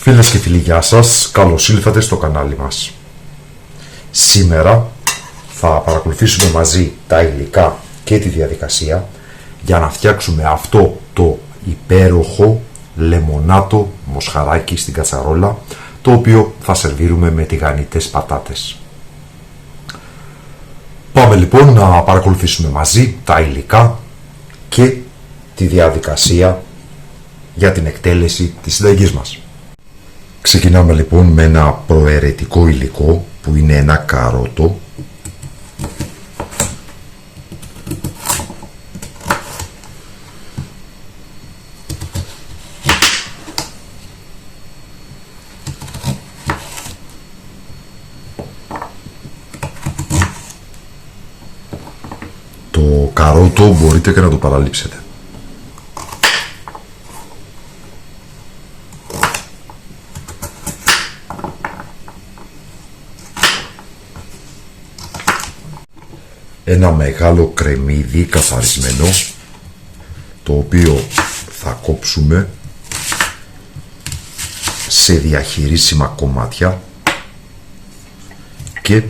Φίλες και φίλοι, γεια σας, καλώς ήλθατε στο κανάλι μας. Σήμερα θα παρακολουθήσουμε μαζί τα υλικά και τη διαδικασία για να φτιάξουμε αυτό το υπέροχο λεμονάτο μοσχαράκι στην κατσαρόλα, το οποίο θα σερβίρουμε με τηγανιτές πατάτες. Πάμε λοιπόν να παρακολουθήσουμε μαζί τα υλικά και τη διαδικασία για την εκτέλεση της συνταγής μας. Ξεκινάμε λοιπόν με ένα προαιρετικό υλικό που είναι ένα καρότο, το καρότο μπορείτε και να το παραλείψετε. Ένα μεγάλο κρεμμύδι καθαρισμένο, το οποίο θα κόψουμε σε διαχειρίσιμα κομμάτια και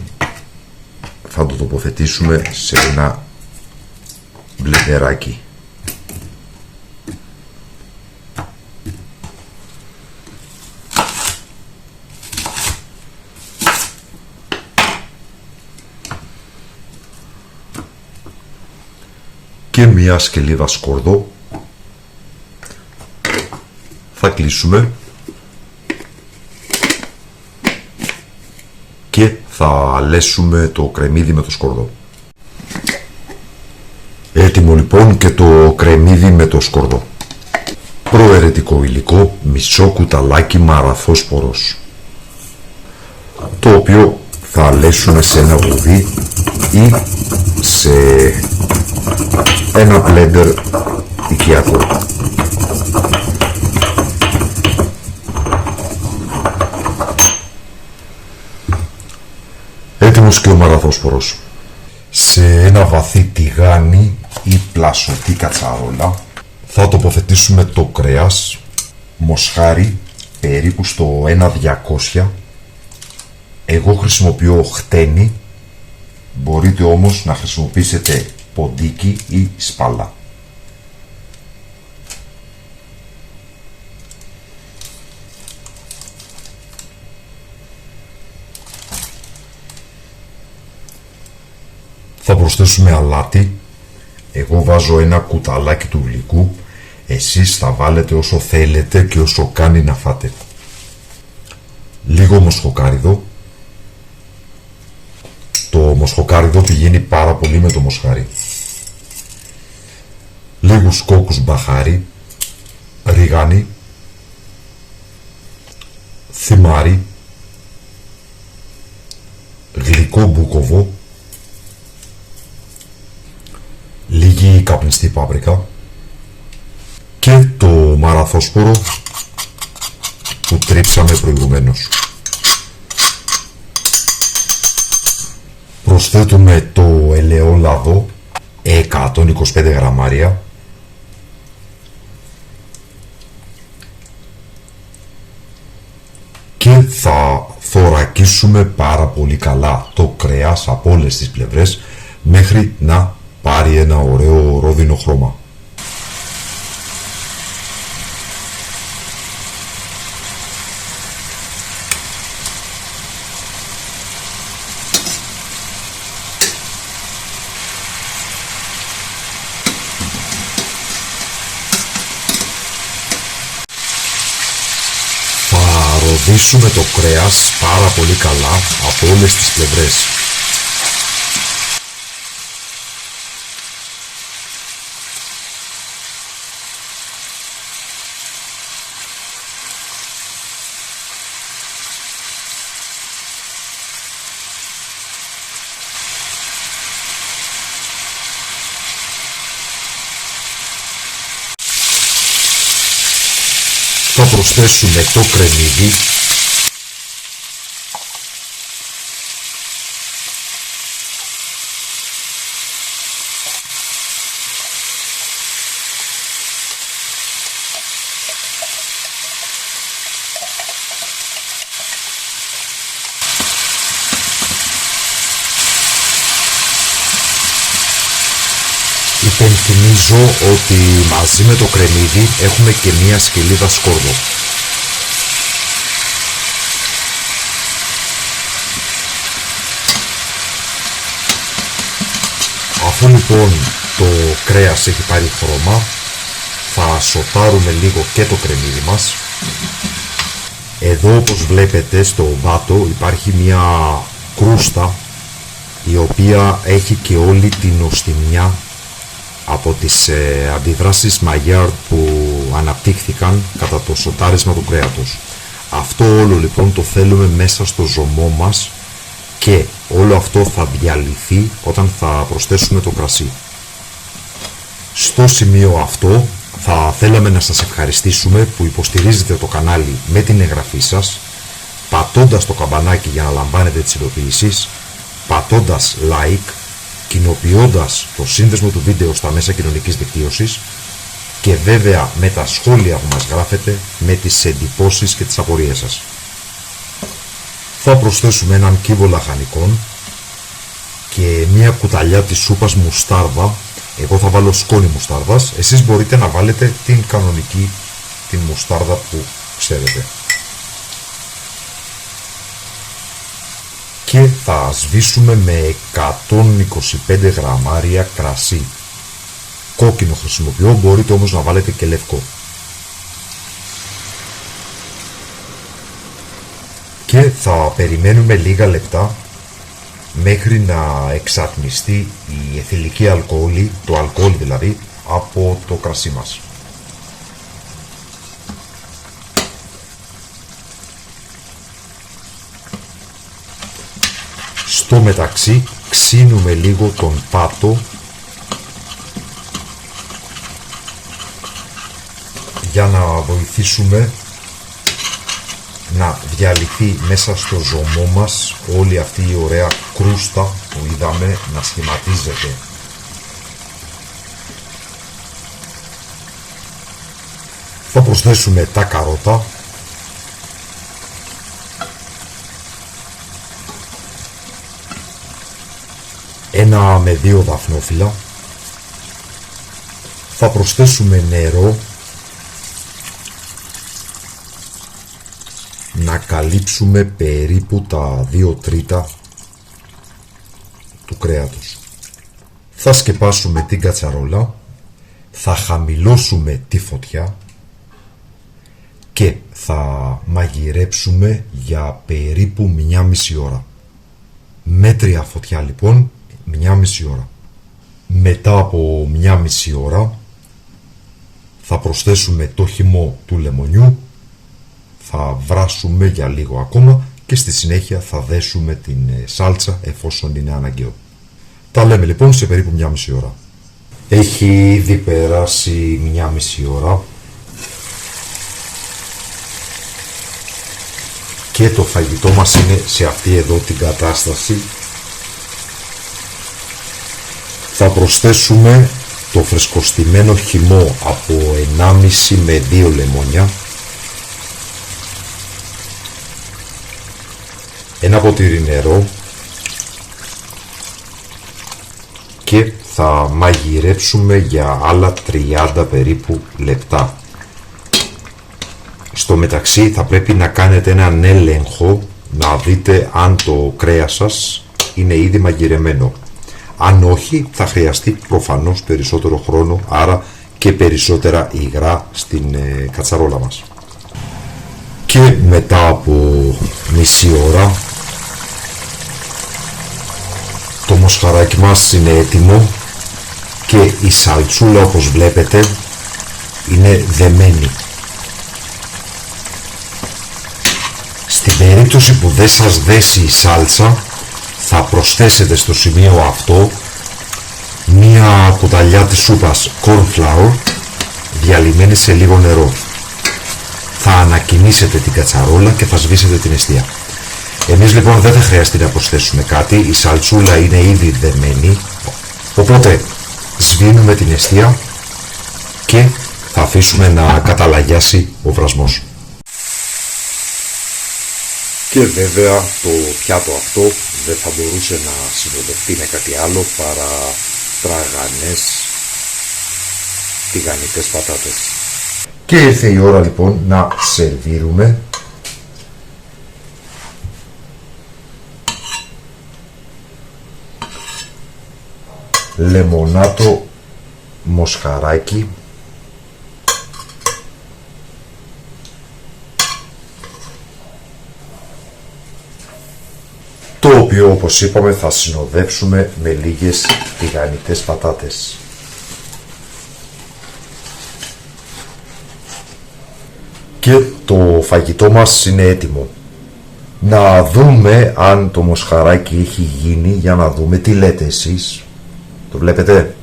θα το τοποθετήσουμε σε ένα μπλεντεράκι. Και μια σκελίδα σκόρδο θα κλείσουμε και θα αλέσουμε το κρεμμύδι με το σκόρδο. Έτοιμο λοιπόν και το κρεμμύδι με το σκόρδο. Προαιρετικό υλικό, μισό κουταλάκι μαραθόσπορος, το οποίο θα αλέσουμε σε ένα βουδί ή σε ένα μπλέντερ οικιακό. Έτοιμος και ο μαραθόσπορος. Σε ένα βαθύ τηγάνι ή πλασωτή κατσαρόλα θα τοποθετήσουμε το κρέας, μοσχάρι περίπου στο 1.200. Εγώ χρησιμοποιώ χτένι, μπορείτε όμως να χρησιμοποιήσετε ποντίκι ή σπάλα. Θα προσθέσουμε αλάτι. Εγώ βάζω ένα κουταλάκι του γλυκού. Εσείς θα βάλετε όσο θέλετε και όσο κάνει να φάτε. Λίγο μοσχοκάριδο. Το μοσχοκάριδο πηγαίνει πάρα πολύ με το μοσχάρι. Λίγους κόκκους μπαχάρι, ριγάνι, θυμάρι, γλυκό μπουκοβό, λίγη καπνιστή πάπρικα και το μαραθόσπορο που τρίψαμε προηγουμένως. Προσθέτουμε το ελαιόλαδο 125 γραμμάρια και θα θωρακίσουμε πάρα πολύ καλά το κρέας από όλες τις πλευρές μέχρι να πάρει ένα ωραίο ρόδινο χρώμα. Ροδίσουμε το κρέας πάρα πολύ καλά από όλες τις πλευρές. Θα προσθέσουμε το κρεμμύδι Υπενθυμίζω ότι μαζί με το κρεμμύδι έχουμε και μία σκελίδα σκόρδο. Αφού λοιπόν το κρέας έχει πάρει χρώμα, θα σοτάρουμε λίγο και το κρεμμύδι μας. Εδώ όπως βλέπετε στο μπάτο υπάρχει μια κρούστα η οποία έχει και όλη την νοστιμιά από τις αντιδράσεις Maillard που αναπτύχθηκαν κατά το σοτάρισμα του κρέατος. Αυτό όλο λοιπόν το θέλουμε μέσα στο ζωμό μας και όλο αυτό θα διαλυθεί όταν θα προσθέσουμε το κρασί. Στο σημείο αυτό θα θέλαμε να σας ευχαριστήσουμε που υποστηρίζετε το κανάλι με την εγγραφή σας, πατώντας το καμπανάκι για να λαμβάνετε τις ειδοποιήσεις, πατώντας like, κοινοποιώντας το σύνδεσμο του βίντεο στα μέσα κοινωνικής δικτύωσης και βέβαια με τα σχόλια που μας γράφετε, με τις εντυπώσεις και τις απορίες σας. Θα προσθέσουμε έναν κύβο λαχανικών και μία κουταλιά της σούπας μουστάρδα. Εγώ θα βάλω σκόνη μουστάρδας, εσείς μπορείτε να βάλετε την κανονική, την μουστάρδα που ξέρετε. Και θα σβήσουμε με 125 γραμμάρια κρασί. Κόκκινο χρησιμοποιώ, μπορείτε όμως να βάλετε και λευκό. Και θα περιμένουμε λίγα λεπτά μέχρι να εξατμιστεί η αιθιλική αλκοόλη, το αλκοόλ δηλαδή, από το κρασί μας. Στο μεταξύ ξύνουμε λίγο τον πάτο για να βοηθήσουμε να διαλυθεί μέσα στο ζωμό μας όλη αυτή η ωραία κρούστα που είδαμε να σχηματίζεται. Θα προσθέσουμε τα καρότα, ένα με 2 δαφνόφυλλα, θα προσθέσουμε νερό να καλύψουμε περίπου τα 2 τρίτα του κρέατος. Θα σκεπάσουμε την κατσαρόλα, θα χαμηλώσουμε τη φωτιά και θα μαγειρέψουμε για περίπου 1,5 ώρα. Μέτρια φωτιά λοιπόν, 1,5 ώρα. Μετά από 1,5 ώρα θα προσθέσουμε το χυμό του λεμονιού, θα βράσουμε για λίγο ακόμα και στη συνέχεια θα δέσουμε την σάλτσα εφόσον είναι αναγκαίο. Τα λέμε λοιπόν σε περίπου 1,5 ώρα. Έχει ήδη περάσει 1,5 ώρα και το φαγητό μας είναι σε αυτή εδώ την κατάσταση. Θα προσθέσουμε το φρεσκοστημένο χυμό από 1,5 με 2 λεμόνια, ένα ποτήρι νερό και θα μαγειρέψουμε για άλλα 30 περίπου λεπτά. Στο μεταξύ θα πρέπει να κάνετε έναν έλεγχο να δείτε αν το κρέας σας είναι ήδη μαγειρεμένο. Αν όχι, θα χρειαστεί προφανώς περισσότερο χρόνο, άρα και περισσότερα υγρά στην κατσαρόλα μας. Και μετά από μισή ώρα το μοσχαράκι μας είναι έτοιμο και η σαλτσούλα όπως βλέπετε είναι δεμένη. Στην περίπτωση που δεν σας δέσει η σάλτσα θα προσθέσετε στο σημείο αυτό μία κουταλιά της σούπας corn flour διαλυμένη σε λίγο νερό. Θα ανακοινήσετε την κατσαρόλα και θα σβήσετε την εστία. Εμείς λοιπόν δεν θα χρειαστεί να προσθέσουμε κάτι, η σαλτσούλα είναι ήδη δεμένη, οπότε σβήνουμε την εστία και θα αφήσουμε να καταλαγιάσει ο βρασμός. Και βέβαια το πιάτο αυτό δεν θα μπορούσε να συνοδευτεί με κάτι άλλο παρά τραγανές τηγανιτές πατάτες. Και ήρθε η ώρα λοιπόν να σερβίρουμε λεμονάτο μοσχαράκι, το οποίο όπως είπαμε θα συνοδεύσουμε με λίγες τηγανιτές πατάτες. Και το φαγητό μας είναι έτοιμο. Να δούμε αν το μοσχαράκι έχει γίνει, για να δούμε τι λέτε εσείς. Το βλέπετε,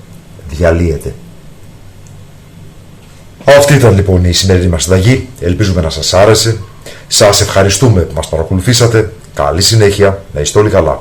διαλύεται. Αυτή ήταν λοιπόν η σημερινή μας συνταγή. Ελπίζουμε να σας άρεσε. Σας ευχαριστούμε που μας παρακολουθήσατε. Καλή συνέχεια, να είστε όλοι καλά.